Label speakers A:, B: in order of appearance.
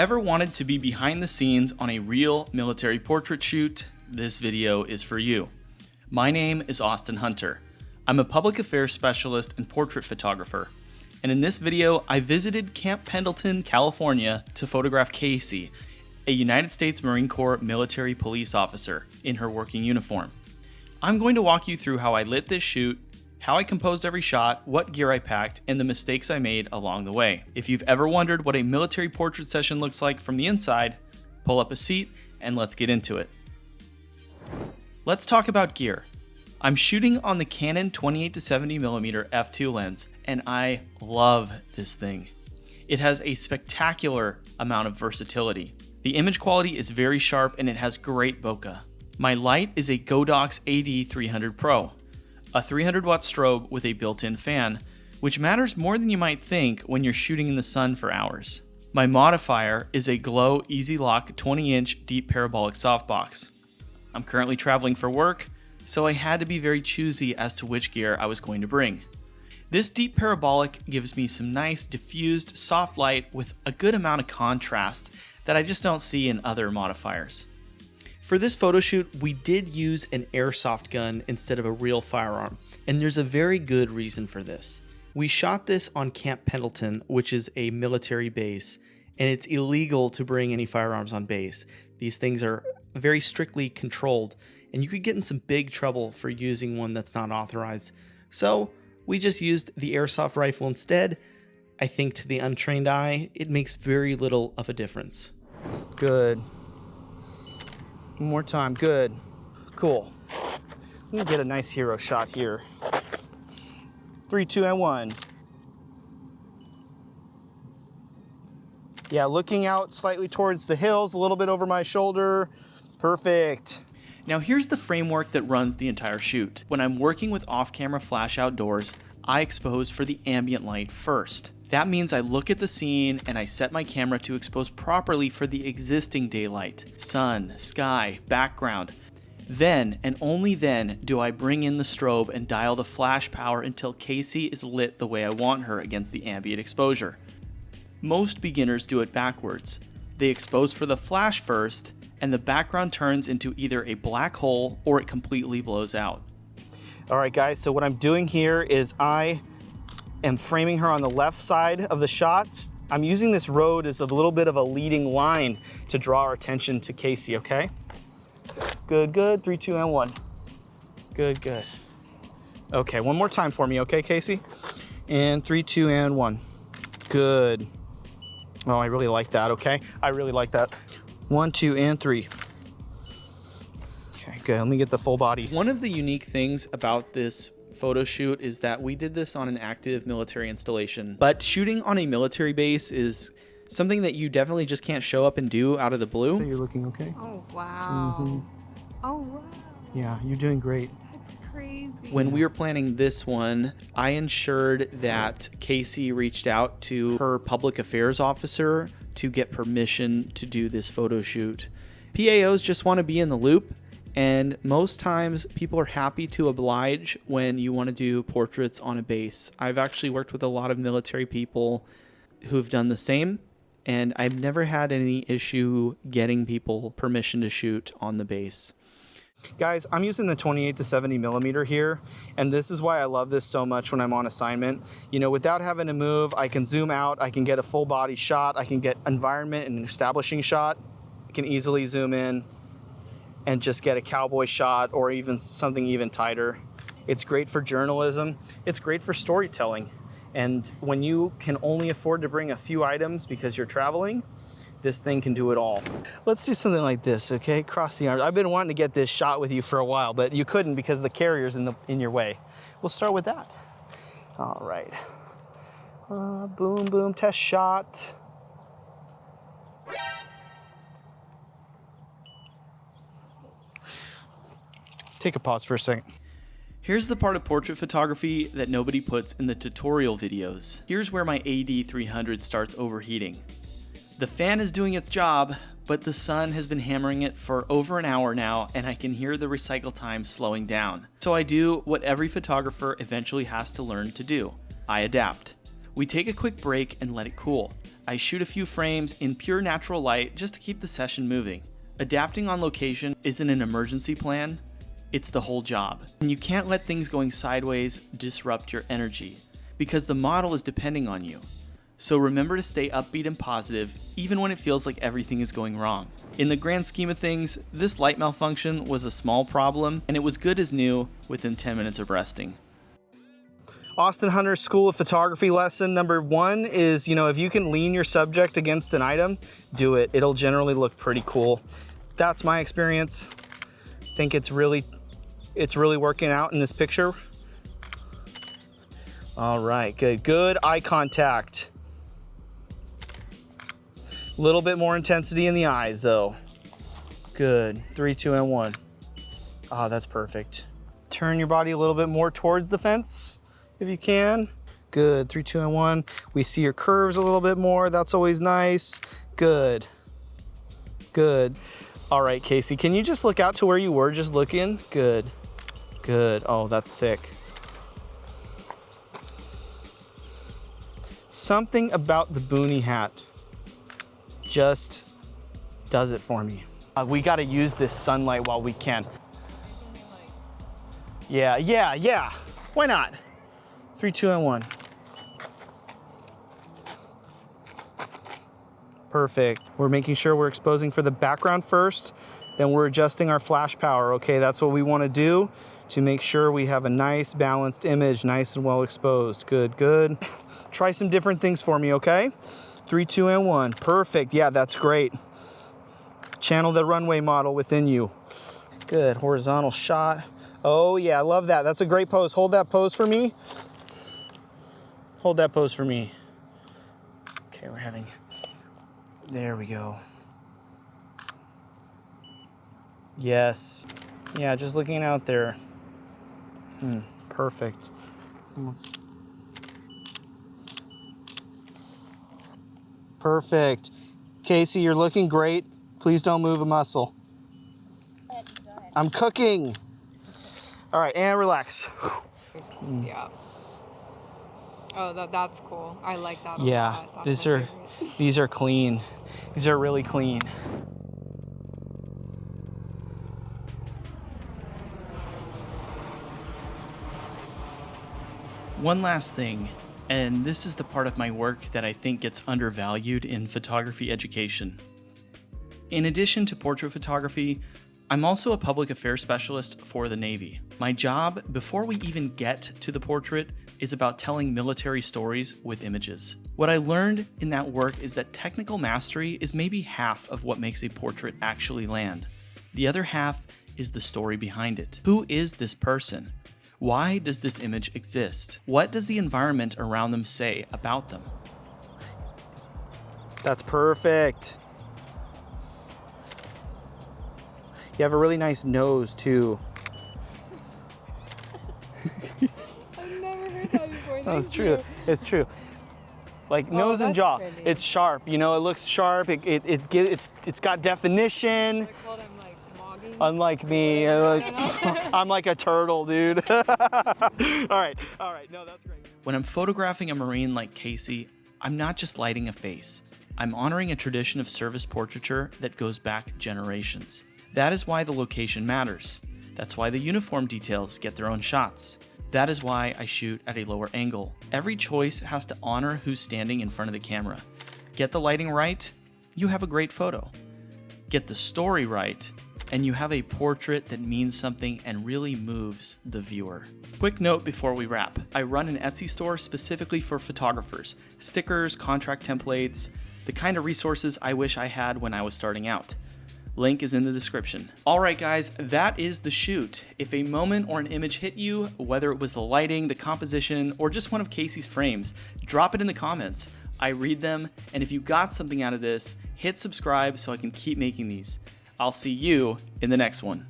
A: ever wanted to be behind the scenes on a real military portrait shoot, this video is for you. My name is Austen Hunter. I'm a public affairs specialist and portrait photographer. And in this video, I visited Camp Pendleton, California to photograph Kacie, a United States Marine Corps military police officer in her working uniform. I'm going to walk you through how I lit this shoot, how I composed every shot, what gear I packed, and the mistakes I made along the way. If you've ever wondered what a military portrait session looks like from the inside, pull up a seat and let's get into it. Let's talk about gear. I'm shooting on the Canon 28-70mm f2 lens, and I love this thing. It has a spectacular amount of versatility. The image quality is very sharp and it has great bokeh. My light is a Godox AD300 Pro, a 300-watt strobe with a built-in fan, which matters more than you might think when you're shooting in the sun for hours. My modifier is a Glow Easy Lock 20-inch deep parabolic softbox. I'm currently traveling for work, so I had to be very choosy as to which gear I was going to bring. This deep parabolic gives me some nice diffused soft light with a good amount of contrast that I just don't see in other modifiers. For this photo shoot, we did use an airsoft gun instead of a real firearm, and there's a very good reason for this. We shot this on Camp Pendleton, which is a military base, and it's illegal to bring any firearms on base. These things are very strictly controlled, and you could get in some big trouble for using one that's not authorized. So we just used the airsoft rifle instead. I think to the untrained eye, it makes very little of a difference. Good. One more time, good. Cool. Let me get a nice hero shot here. 3, 2, and 1. Yeah, looking out slightly towards the hills, a little bit over my shoulder. Perfect. Now here's the framework that runs the entire shoot. When I'm working with off-camera flash outdoors, I expose for the ambient light first. That means I look at the scene and I set my camera to expose properly for the existing daylight, sun, sky, background. Then, and only then, do I bring in the strobe and dial the flash power until Kacie is lit the way I want her against the ambient exposure. Most beginners do it backwards. They expose for the flash first, and the background turns into either a black hole or it completely blows out. All right, guys, so what I'm doing here is I am framing her on the left side of the shots. I'm using this road as a little bit of a leading line to draw our attention to Kacie, okay? Good, good, 3, 2, and 1. Good, good. Okay, one more time for me, okay, Kacie? And 3, 2, and 1. Good. Oh, I really like that, okay? I really like that. 1, 2, and 3. Okay, good, let me get the full body. One of the unique things about this photo shoot is that we did this on an active military installation, but shooting on a military base is something that you definitely just can't show up and do out of the blue. So you're looking okay?
B: Oh, wow. Mm-hmm. Oh, wow.
A: Yeah, you're doing great.
B: That's crazy.
A: When we were planning this one, I ensured that Kacie reached out to her public affairs officer to get permission to do this photo shoot. PAOs just want to be in the loop, and most times people are happy to oblige when you want to do portraits on a base. I've actually worked with a lot of military people who've done the same, and I've never had any issue getting people permission to shoot on the base. Guys, I'm using the 28-70mm here, and this is why I love this so much when I'm on assignment. You know, without having to move, I can zoom out, I can get a full body shot, I can get environment and an establishing shot. I can easily zoom in and just get a cowboy shot or even something even tighter. It's great for journalism. It's great for storytelling. And when you can only afford to bring a few items because you're traveling, this thing can do it all. Let's do something like this, okay? Cross the arms. I've been wanting to get this shot with you for a while, but you couldn't because the carrier's in your way. We'll start with that. All right. Boom, boom, test shot. Take a pause for a second. Here's the part of portrait photography that nobody puts in the tutorial videos. Here's where my AD300 starts overheating. The fan is doing its job, but the sun has been hammering it for over an hour now, and I can hear the recycle time slowing down. So I do what every photographer eventually has to learn to do. I adapt. We take a quick break and let it cool. I shoot a few frames in pure natural light just to keep the session moving. Adapting on location isn't an emergency plan, it's the whole job. And you can't let things going sideways disrupt your energy, because the model is depending on you. So remember to stay upbeat and positive, even when it feels like everything is going wrong. In the grand scheme of things, this light malfunction was a small problem, and it was good as new within 10 minutes of resting.
C: Austen Hunter School of Photography lesson number 1 is, if you can lean your subject against an item, do it. It'll generally look pretty cool. That's my experience. I think it's really working out in this picture. All right, good. Good eye contact. A little bit more intensity in the eyes though. Good. 3, 2, and 1. Ah, that's perfect. Turn your body a little bit more towards the fence if you can. Good. 3, 2, and 1. We see your curves a little bit more. That's always nice. Good. Good. All right, Kacie, can you just look out to where you were just looking? Good. Good. Oh, that's sick. Something about the boonie hat just does it for me. We got to use this sunlight while we can. Yeah. Why not? 3, 2, and 1. Perfect. We're making sure we're exposing for the background first, then we're adjusting our flash power. Okay, that's what we want to do to make sure we have a nice balanced image, nice and well exposed. Good, good. Try some different things for me, okay? 3, 2, and 1. Perfect. Yeah, that's great. Channel the runway model within you. Good. Horizontal shot. Oh, yeah, I love that. That's a great pose. Hold that pose for me. Hold that pose for me. Okay, there we go. Yes. Yeah, just looking out there. Perfect. Perfect. Kacie, you're looking great. Please don't move a muscle.
B: Go ahead.
C: I'm cooking. All right, and relax.
B: Yeah. Oh, that's cool. I like that a
C: Yeah,
B: lot. That's my favorite.
C: these are clean. These are really clean.
A: One last thing, and this is the part of my work that I think gets undervalued in photography education. In addition to portrait photography, I'm also a public affairs specialist for the Navy. My job, before we even get to the portrait, is about telling military stories with images. What I learned in that work is that technical mastery is maybe half of what makes a portrait actually land. The other half is the story behind it. Who is this person? Why does this image exist? What does the environment around them say about them?
C: That's perfect. You have a really nice nose too.
B: I've never heard that before.
C: No, it's true. It's true. Like nose and
B: that's
C: jaw,
B: pretty.
C: it's sharp. It looks sharp. It's got definition.
B: I called him like mogging.
C: Unlike me, I'm like a turtle, dude. All right. No, that's great.
A: When I'm photographing a Marine like Kacie, I'm not just lighting a face. I'm honoring a tradition of service portraiture that goes back generations. That is why the location matters. That's why the uniform details get their own shots. That is why I shoot at a lower angle. Every choice has to honor who's standing in front of the camera. Get the lighting right, you have a great photo. Get the story right, and you have a portrait that means something and really moves the viewer. Quick note before we wrap. I run an Etsy store specifically for photographers. Stickers, contract templates, the kind of resources I wish I had when I was starting out. Link is in the description. All right, guys, that is the shoot. If a moment or an image hit you, whether it was the lighting, the composition, or just one of Kacie's frames, drop it in the comments. I read them, and if you got something out of this, hit subscribe so I can keep making these. I'll see you in the next one.